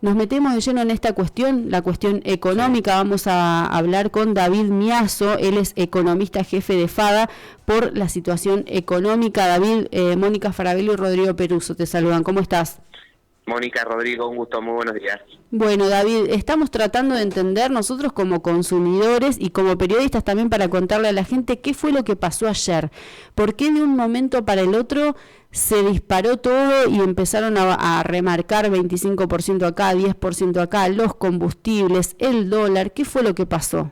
Nos metemos de lleno en esta cuestión, la cuestión económica. Vamos a hablar con David Miazo, él es economista jefe de FADA por la situación económica. David, Mónica Farabello y Rodrigo Peruso te saludan. ¿Cómo estás? Mónica, Rodrigo, un gusto, muy buenos días. Bueno, David, estamos tratando de entender nosotros como consumidores y como periodistas también para contarle a la gente qué fue lo que pasó ayer. ¿Por qué de un momento para el otro se disparó todo y empezaron a remarcar 25% acá, 10% acá, los combustibles, el dólar? ¿Qué fue lo que pasó?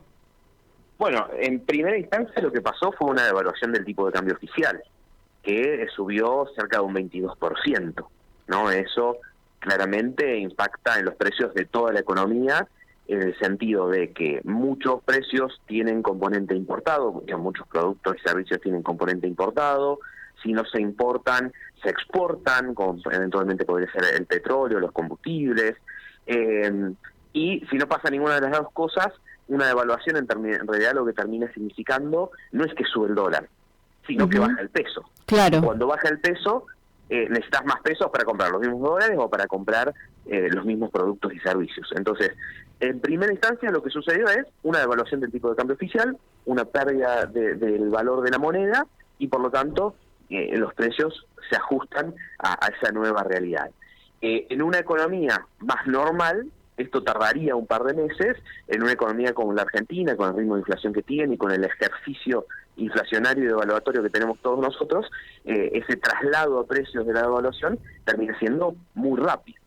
Bueno, en primera instancia lo que pasó fue una devaluación del tipo de cambio oficial, que subió cerca de un 22%, ¿no? Eso claramente impacta en los precios de toda la economía, en el sentido de que muchos precios tienen componente importado, muchos productos y servicios tienen componente importado. Si no se importan, se exportan, como eventualmente podría ser el petróleo, los combustibles, y si no pasa ninguna de las dos cosas, una devaluación en realidad lo que termina significando no es que sube el dólar, sino que baja el peso. Claro. Cuando baja el peso, necesitas más pesos para comprar los mismos dólares o para comprar los mismos productos y servicios. Entonces, en primera instancia lo que sucedió es una devaluación del tipo de cambio oficial, una pérdida del valor de la moneda y por lo tanto los precios se ajustan a esa nueva realidad. En una economía más normal, esto tardaría un par de meses. En una economía como la Argentina, con el ritmo de inflación que tiene y con el ejercicio inflacionario y devaluatorio que tenemos todos nosotros, ese traslado a precios de la devaluación termina siendo muy rápido.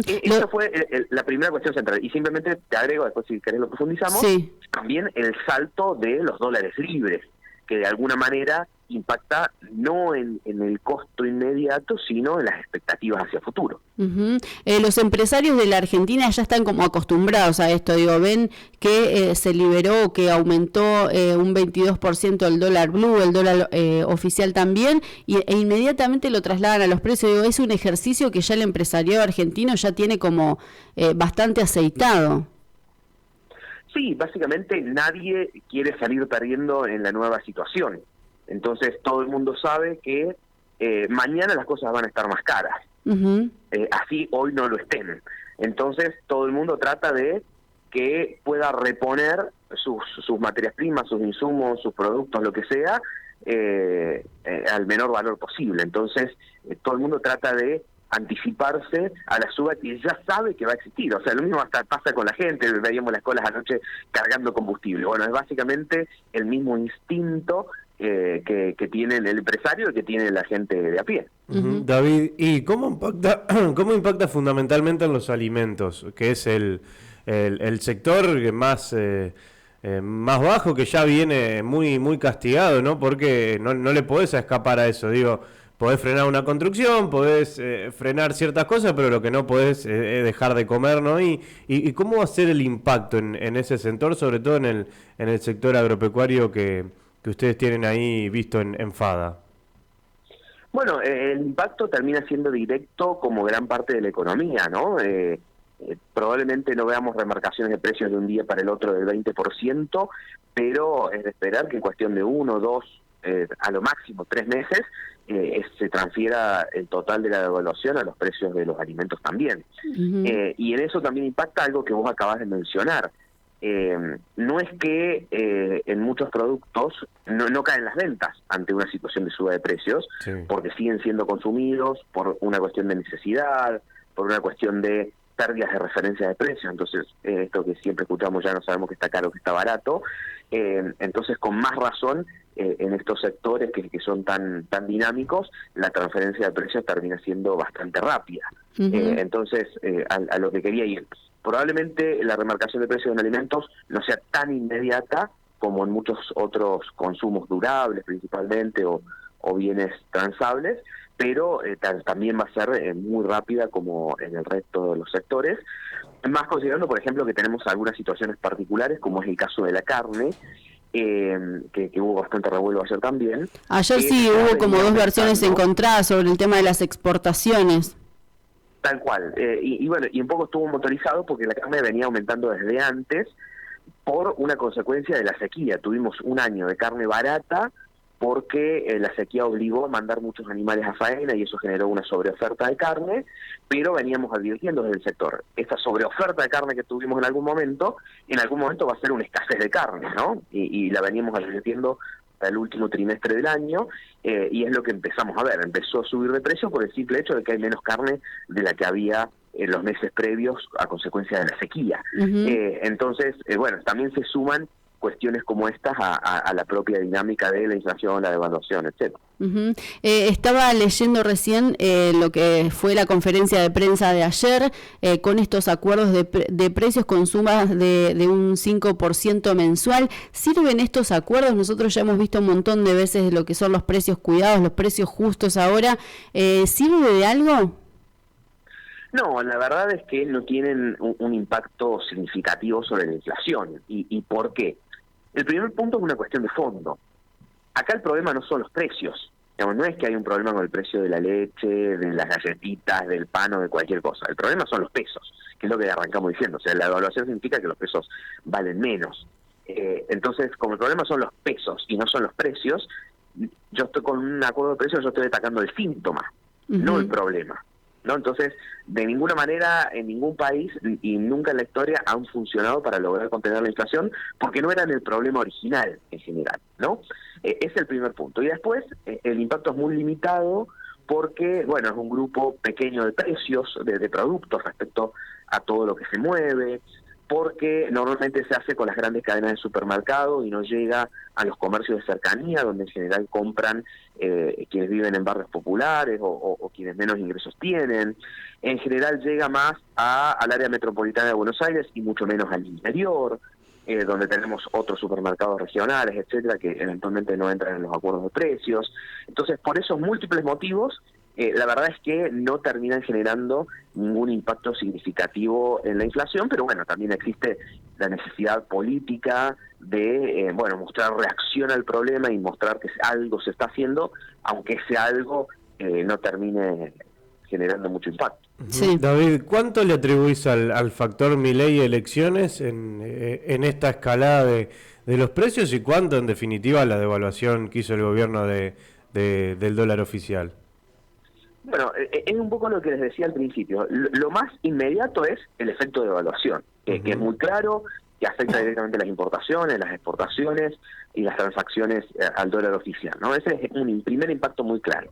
Esa fue la primera cuestión central. Y simplemente te agrego, después si querés lo profundizamos, también el salto de los dólares libres, que de alguna manera impacta no en el costo inmediato, sino en las expectativas hacia el futuro. Los empresarios de la Argentina ya están como acostumbrados a esto, digo, ven que se liberó, que aumentó un 22% el dólar blue, el dólar oficial también, e inmediatamente lo trasladan a los precios. Digo, es un ejercicio que ya el empresariado argentino ya tiene como bastante aceitado. Sí, básicamente nadie quiere salir perdiendo en la nueva situación. Entonces todo el mundo sabe que mañana las cosas van a estar más caras. Así hoy no lo estén. Entonces todo el mundo trata de que pueda reponer sus materias primas, sus insumos, sus productos, lo que sea, al menor valor posible. Entonces todo el mundo trata de anticiparse a la suba que ya sabe que va a existir. O sea, lo mismo hasta pasa con la gente, veíamos las colas anoche cargando combustible. Bueno, es básicamente el mismo instinto que tiene el empresario y que tiene la gente de a pie. David, ¿y cómo impacta fundamentalmente en los alimentos, que es el sector más bajo, que ya viene muy castigado, ¿no? Porque no le podés escapar a eso, digo. Podés frenar una construcción, podés frenar ciertas cosas, pero lo que no podés es dejar de comer, ¿no? ¿Y cómo va a ser el impacto en ese sector, sobre todo en el sector agropecuario que ustedes tienen ahí visto en FADA? Bueno, el impacto termina siendo directo como gran parte de la economía, ¿no? Probablemente no veamos remarcaciones de precios de un día para el otro del 20%, pero es de esperar que en cuestión de 1, 2, a lo máximo 3 meses, se transfiera el total de la devaluación a los precios de los alimentos también. Y en eso también impacta algo que vos acabas de mencionar. No es que en muchos productos no caen las ventas ante una situación de suba de precios, porque siguen siendo consumidos por una cuestión de necesidad, por una cuestión de pérdidas de referencia de precios. Entonces, esto que siempre escuchamos, ya no sabemos que está caro, que está barato. Entonces, con más razón, en estos sectores que son tan dinámicos, la transferencia de precios termina siendo bastante rápida. Entonces, a lo que quería ir, probablemente la remarcación de precios en alimentos no sea tan inmediata como en muchos otros consumos durables principalmente o bienes transables, pero también va a ser muy rápida como en el resto de los sectores, más considerando, por ejemplo, que tenemos algunas situaciones particulares, como es el caso de la carne, que hubo bastante revuelo ayer también. Ayer sí hubo como dos versiones encontradas sobre el tema de las exportaciones. Tal cual, y bueno, y un poco estuvo motorizado porque la carne venía aumentando desde antes por una consecuencia de la sequía. Tuvimos un año de carne barata porque la sequía obligó a mandar muchos animales a faena y eso generó una sobreoferta de carne, pero veníamos advirtiendo desde el sector, esta sobreoferta de carne que tuvimos en algún momento va a ser una escasez de carne, ¿no? Y la veníamos advirtiendo para el último trimestre del año, y es lo que empezamos a ver, empezó a subir de precio por el simple hecho de que hay menos carne de la que había en los meses previos a consecuencia de la sequía. Entonces, bueno, también se suman cuestiones como estas a la propia dinámica de la inflación, la devaluación, etcétera. Estaba leyendo recién lo que fue la conferencia de prensa de ayer, con estos acuerdos de precios con sumas de un 5% mensual. ¿Sirven estos acuerdos? Nosotros ya hemos visto un montón de veces lo que son los precios cuidados, los precios justos ahora. ¿Sirve de algo? No, la verdad es que no tienen un impacto significativo sobre la inflación. ¿Y por qué? El primer punto es una cuestión de fondo. Acá el problema no son los precios. Digamos, no es que hay un problema con el precio de la leche, de las galletitas, del pan o de cualquier cosa. El problema son los pesos, que es lo que arrancamos diciendo. O sea, la devaluación significa que los pesos valen menos. Entonces, como el problema son los pesos y no son los precios, yo estoy con un acuerdo de precios, yo estoy atacando el síntoma, no el problema, ¿no? Entonces, de ninguna manera, en ningún país y nunca en la historia han funcionado para lograr contener la inflación, porque no eran el problema original en general, ¿no? Es el primer punto. Y después, el impacto es muy limitado porque, bueno, es un grupo pequeño de precios, de productos respecto a todo lo que se mueve, porque normalmente se hace con las grandes cadenas de supermercado y no llega a los comercios de cercanía, donde en general compran quienes viven en barrios populares o quienes menos ingresos tienen. En general llega más al área metropolitana de Buenos Aires y mucho menos al interior, donde tenemos otros supermercados regionales, etcétera, que eventualmente no entran en los acuerdos de precios. Entonces, por esos múltiples motivos, la verdad es que no terminan generando ningún impacto significativo en la inflación, pero bueno, también existe la necesidad política de mostrar reacción al problema y mostrar que algo se está haciendo, aunque ese algo no termine generando mucho impacto. Sí. David, ¿cuánto le atribuís al factor Milei elecciones en esta escalada de los precios y cuánto en definitiva a la devaluación que hizo el gobierno del dólar oficial? Bueno, es un poco lo que les decía al principio. Lo más inmediato es el efecto de devaluación, que es muy claro, que afecta directamente las importaciones, las exportaciones y las transacciones al dólar oficial, ¿no? Ese es un primer impacto muy claro.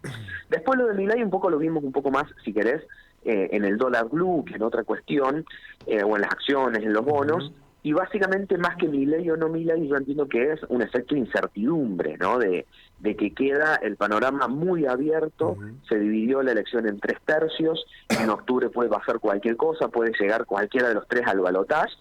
Después lo de Milei un poco lo vimos un poco más, si querés, en el dólar blue, que en otra cuestión, o en las acciones, en los bonos, y básicamente más que Milei o no Milei, yo entiendo que es un efecto de incertidumbre, ¿no? De que queda el panorama muy abierto, se dividió la elección en 3 tercios, en octubre puede pasar cualquier cosa, puede llegar cualquiera de los 3 al balotaje,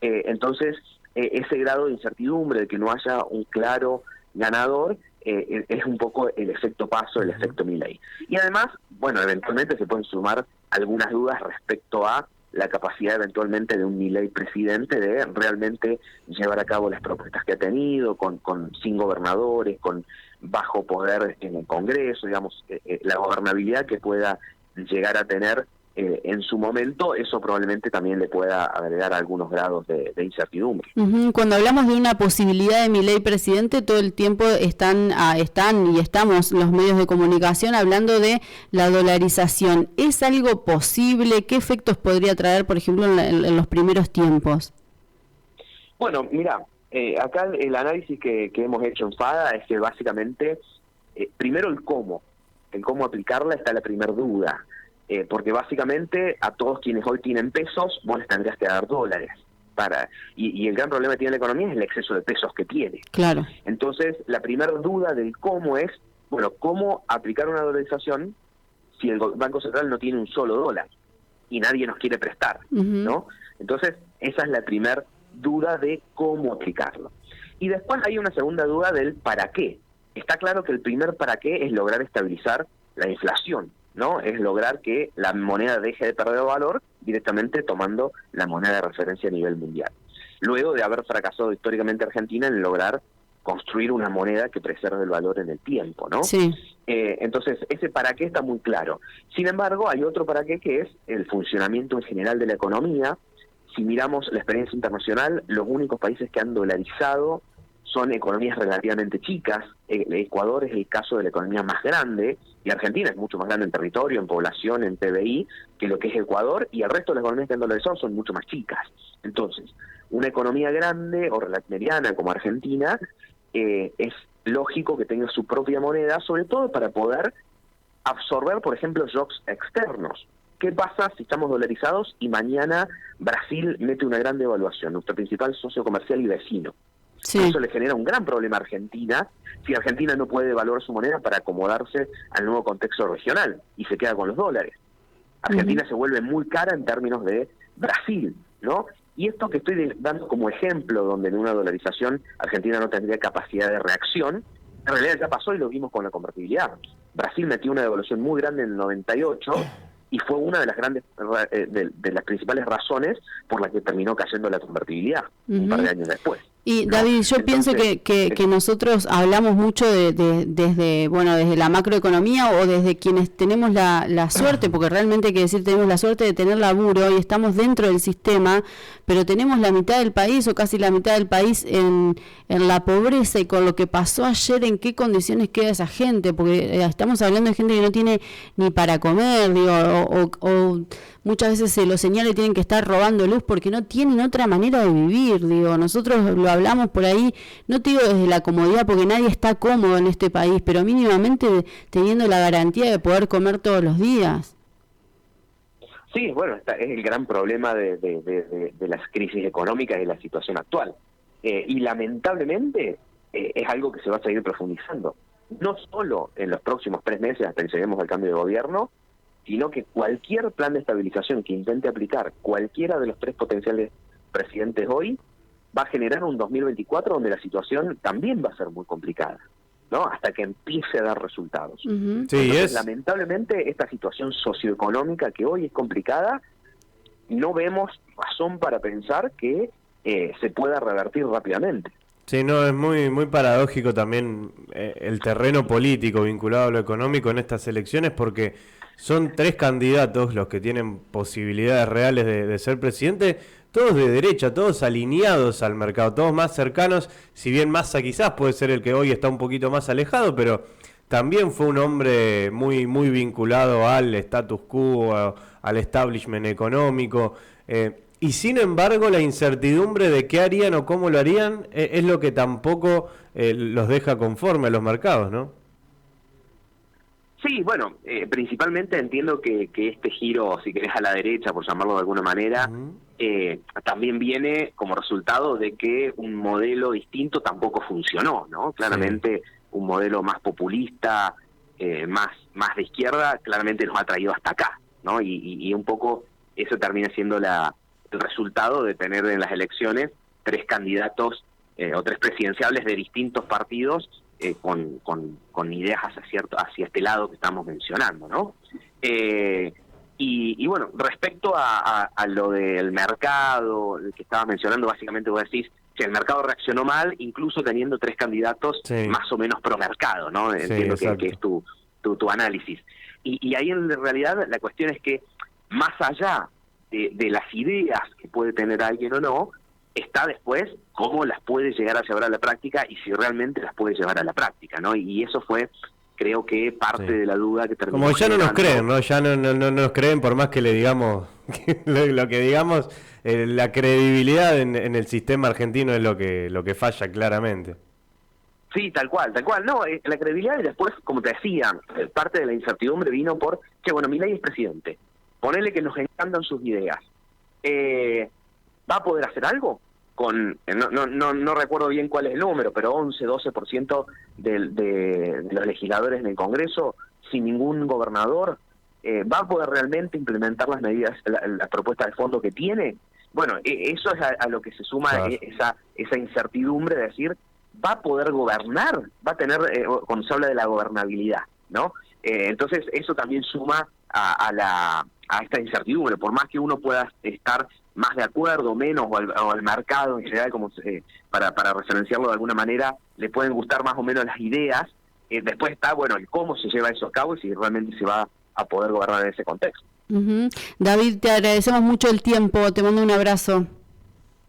entonces ese grado de incertidumbre, de que no haya un claro ganador, es un poco el efecto paso, el efecto Milei. Y además, bueno, eventualmente se pueden sumar algunas dudas respecto a la capacidad eventualmente de un Milei presidente de realmente llevar a cabo las propuestas que ha tenido, sin gobernadores, con bajo poder en el Congreso, digamos, la gobernabilidad que pueda llegar a tener en su momento, eso probablemente también le pueda agregar algunos grados de incertidumbre. Cuando hablamos de una posibilidad de Milei presidente, todo el tiempo están y estamos los medios de comunicación hablando de la dolarización. ¿Es algo posible? ¿Qué efectos podría traer, por ejemplo, en los primeros tiempos? Bueno, mira, acá el análisis que hemos hecho en FADA es que básicamente, primero el cómo aplicarla está la primera duda. Porque básicamente a todos quienes hoy tienen pesos, vos les tendrías que dar dólares. Y el gran problema que tiene la economía es el exceso de pesos que tiene. Claro. Entonces, la primera duda del cómo es, bueno, ¿cómo aplicar una dolarización si el Banco Central no tiene un solo dólar y nadie nos quiere prestar, ¿no? Entonces, esa es la primera duda de cómo aplicarlo. Y después hay una segunda duda del para qué. Está claro que el primer para qué es lograr estabilizar la inflación, ¿no? Es lograr que la moneda deje de perder valor directamente tomando la moneda de referencia a nivel mundial. Luego de haber fracasado históricamente Argentina en lograr construir una moneda que preserve el valor en el tiempo, ¿no? Sí. Entonces, ese para qué está muy claro. Sin embargo, hay otro para qué que es el funcionamiento en general de la economía. Si miramos la experiencia internacional, los únicos países que han dolarizado son economías relativamente chicas. Ecuador es el caso de la economía más grande, y Argentina es mucho más grande en territorio, en población, en PBI, que lo que es Ecuador, y el resto de las economías que han dolarizado son mucho más chicas. Entonces, una economía grande o mediana como Argentina, es lógico que tenga su propia moneda, sobre todo para poder absorber, por ejemplo, shocks externos. ¿Qué pasa si estamos dolarizados y mañana Brasil mete una gran devaluación, nuestro principal socio comercial y vecino? Sí. Eso le genera un gran problema a Argentina, si Argentina no puede devaluar su moneda para acomodarse al nuevo contexto regional y se queda con los dólares. Argentina se vuelve muy cara en términos de Brasil, ¿no? Y esto que estoy dando como ejemplo, donde en una dolarización Argentina no tendría capacidad de reacción, en realidad ya pasó y lo vimos con la convertibilidad. Brasil metió una devaluación muy grande en el 98 y fue una de las grandes, de las principales razones por la que terminó cayendo la convertibilidad un par de años después. Y David, yo pienso que nosotros hablamos mucho desde la macroeconomía o desde quienes tenemos la suerte, porque realmente hay que decir tenemos la suerte de tener laburo y estamos dentro del sistema, pero tenemos la mitad del país o casi la mitad del país en la pobreza, y con lo que pasó ayer, en qué condiciones queda esa gente, porque estamos hablando de gente que no tiene ni para comer, digo, o muchas veces se lo señala y tienen que estar robando luz porque no tienen otra manera de vivir, digo, nosotros lo hablamos por ahí, no te digo desde la comodidad porque nadie está cómodo en este país, pero mínimamente teniendo la garantía de poder comer todos los días. Sí, bueno, es el gran problema de las crisis económicas y la situación actual. Y lamentablemente es algo que se va a seguir profundizando, no solo en los próximos 3 meses hasta que lleguemos al cambio de gobierno, sino que cualquier plan de estabilización que intente aplicar cualquiera de los 3 potenciales presidentes hoy va a generar un 2024 donde la situación también va a ser muy complicada, ¿no? Hasta que empiece a dar resultados. Sí, entonces, lamentablemente, esta situación socioeconómica que hoy es complicada, no vemos razón para pensar que se pueda revertir rápidamente. Sí, no, es muy muy paradójico también el terreno político vinculado a lo económico en estas elecciones, porque son 3 candidatos los que tienen posibilidades reales de ser presidente, todos de derecha, todos alineados al mercado, todos más cercanos, si bien Massa quizás puede ser el que hoy está un poquito más alejado, pero también fue un hombre muy muy vinculado al status quo, al establishment económico, y sin embargo la incertidumbre de qué harían o cómo lo harían es lo que tampoco los deja conforme a los mercados, ¿no? Sí, bueno, principalmente entiendo que este giro, si querés, a la derecha, por llamarlo de alguna manera, también viene como resultado de que un modelo distinto tampoco funcionó, ¿no? Claramente un modelo más populista, más de izquierda, claramente nos ha traído hasta acá, ¿no? Y un poco eso termina siendo el resultado de tener en las elecciones 3 candidatos o 3 presidenciables de distintos partidos, con ideas hacia este lado que estamos mencionando, ¿no? Y bueno, respecto a lo del mercado, el que estabas mencionando, básicamente vos decís que el mercado reaccionó mal, incluso teniendo 3 candidatos más o menos pro mercado, ¿no? Entiendo que es tu análisis. Y ahí en realidad la cuestión es que más allá de las ideas que puede tener alguien o no, está después cómo las puede llegar a llevar a la práctica y si realmente las puede llevar a la práctica, ¿no? Y eso fue, creo que, parte de la duda que terminó. Como ya no nos creen, ¿no? Ya no nos creen por más que le digamos, lo que digamos, la credibilidad en el sistema argentino es lo que falla claramente. Sí, tal cual. No, la credibilidad, y después, como te decía, parte de la incertidumbre vino por que, bueno, Milei es presidente. Ponele que nos encantan sus ideas. ¿Va a poder hacer algo? No recuerdo bien cuál es el número, pero 11-12% de los legisladores en el Congreso, sin ningún gobernador, ¿va a poder realmente implementar las medidas, la propuesta de fondo que tiene? Bueno, eso es a lo que se suma esa incertidumbre de decir, ¿va a poder gobernar? Va a tener, cuando se habla de la gobernabilidad, ¿no? Entonces eso también suma a esta incertidumbre, por más que uno pueda estar más de acuerdo, menos, o al mercado en general, como para referenciarlo de alguna manera, le pueden gustar más o menos las ideas, después está, bueno, el cómo se lleva eso a cabo y si realmente se va a poder gobernar en ese contexto. David, te agradecemos mucho el tiempo, te mando un abrazo.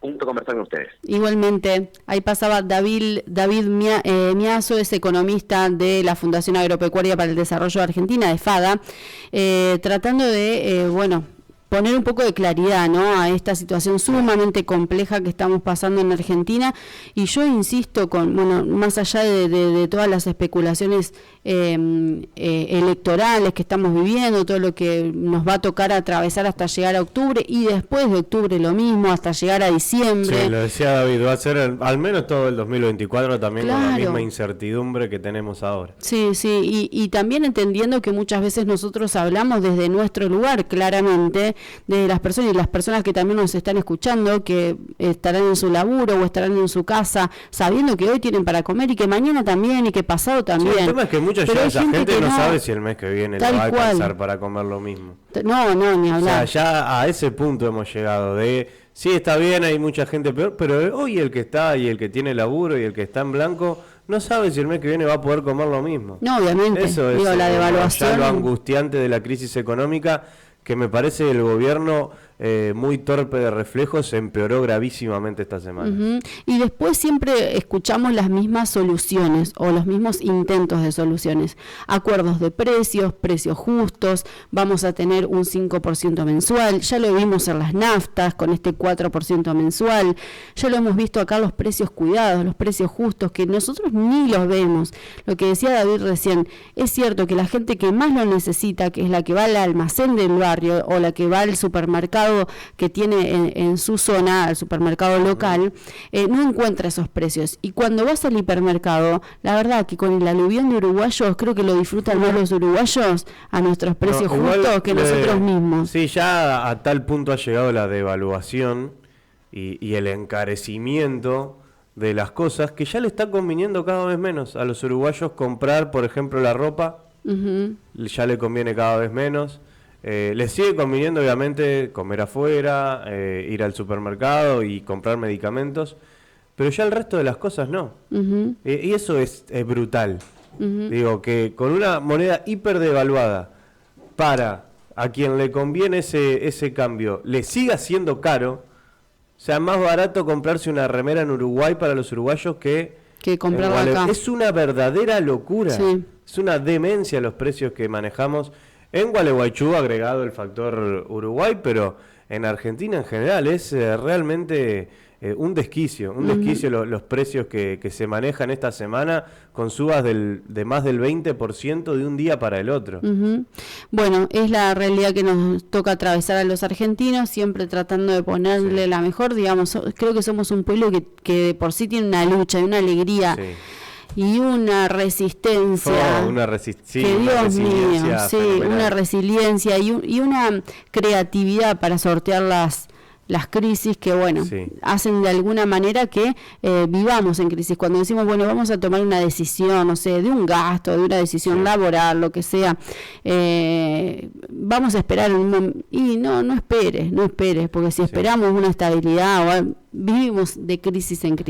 Un gusto conversar con ustedes. Igualmente, ahí pasaba David Miazo, es economista de la Fundación Agropecuaria para el Desarrollo de Argentina, de FADA, tratando de, poner un poco de claridad, ¿no?, a esta situación sumamente compleja que estamos pasando en Argentina. Y yo insisto más allá de todas las especulaciones electorales que estamos viviendo, todo lo que nos va a tocar atravesar hasta llegar a octubre, y después de octubre lo mismo, hasta llegar a diciembre. Sí, lo decía David, va a ser al menos todo el 2024 también, claro, con la misma incertidumbre que tenemos ahora. Sí, y también entendiendo que muchas veces nosotros hablamos desde nuestro lugar, claramente, de las personas, y las personas que también nos están escuchando, que estarán en su laburo o estarán en su casa, sabiendo que hoy tienen para comer y que mañana también y que pasado también. Sí, el tema es que esa gente no sabe si el mes que viene le va a alcanzar para comer lo mismo. No, ni hablar. O sea, ya a ese punto hemos llegado sí, está bien, hay mucha gente peor, pero hoy el que está y el que tiene laburo y el que está en blanco no sabe si el mes que viene va a poder comer lo mismo. No, obviamente. Eso es la devaluación. Ya lo angustiante de la crisis económica, que me parece el gobierno muy torpe de reflejos empeoró gravísimamente esta semana. Y después siempre escuchamos las mismas soluciones o los mismos intentos de soluciones. Acuerdos de precios justos, vamos a tener un 5% mensual, ya lo vimos en las naftas con este 4% mensual, ya lo hemos visto acá los precios cuidados, los precios justos, que nosotros ni los vemos. Lo que decía David recién, es cierto que la gente que más lo necesita, que es la que va al almacén del barrio o la que va al supermercado que tiene en su zona, al supermercado local, no encuentra esos precios. Y cuando vas al hipermercado, la verdad que con el aluvión de uruguayos, creo que lo disfrutan más los uruguayos a nuestros precios justos que nosotros mismos. Sí, ya a tal punto ha llegado la devaluación y el encarecimiento de las cosas, que ya le está conviniendo cada vez menos a los uruguayos comprar, por ejemplo, la ropa. Ya le conviene cada vez menos. Les sigue conviniendo, obviamente, comer afuera, ir al supermercado y comprar medicamentos, pero ya el resto de las cosas no. Y eso es brutal. Digo, que con una moneda hiperdevaluada, para a quien le conviene ese cambio, le siga siendo caro, o sea, más barato comprarse una remera en Uruguay para los uruguayos que comprarla acá. Es una verdadera locura. Sí. Es una demencia los precios que manejamos en Gualeguaychú, agregado el factor Uruguay, pero en Argentina en general es realmente un desquicio los precios que se manejan esta semana, con subas de más del 20% de un día para el otro. Bueno, es la realidad que nos toca atravesar a los argentinos, siempre tratando de ponerle la mejor, digamos. Creo que somos un pueblo que de por sí tiene una lucha y una alegría. Sí. Y una resistencia, Dios mío, una resiliencia y una creatividad para sortear las crisis que, hacen de alguna manera que vivamos en crisis. Cuando decimos, vamos a tomar una decisión, no sé, de un gasto, de una decisión laboral, lo que sea, vamos a esperar y no esperes, porque si esperamos una estabilidad, vivimos de crisis en crisis.